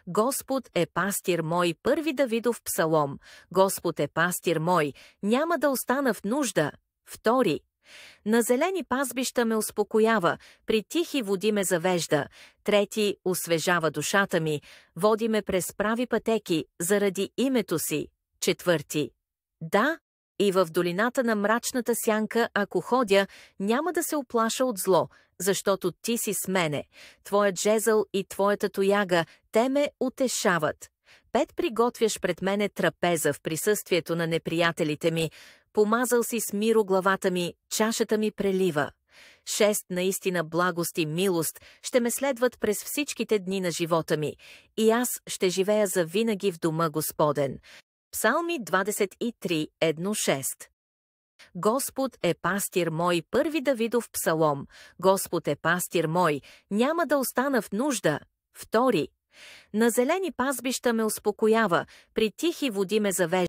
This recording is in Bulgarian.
Господ е пастир мой, първи Давидов псалом. Господ е пастир мой, няма да остана в нужда. Втори. На зелени пазбища ме успокоява, при тихи води ме завежда. Трети, освежава душата ми, води ме през прави пътеки, заради името си. Четвърти. Да, и в долината на мрачната сянка, ако ходя, няма да се уплаша от зло, защото ти си с мене. Твоят жезъл и твоята тояга, те ме утешават. 5. Приготвяш пред мене трапеза в присъствието на неприятелите ми, помазал си с миро главата ми, чашата ми прелива. 6. Наистина благост и милост ще ме следват през всичките дни на живота ми, и аз ще живея завинаги в дома Господен. Псалми 23, 1-6. Господ е пастир мой, първи Давидов псалом. Господ е пастир мой, няма да остана в нужда. Втори. На зелени пазбища ме успокоява, при тихи води ме завежда.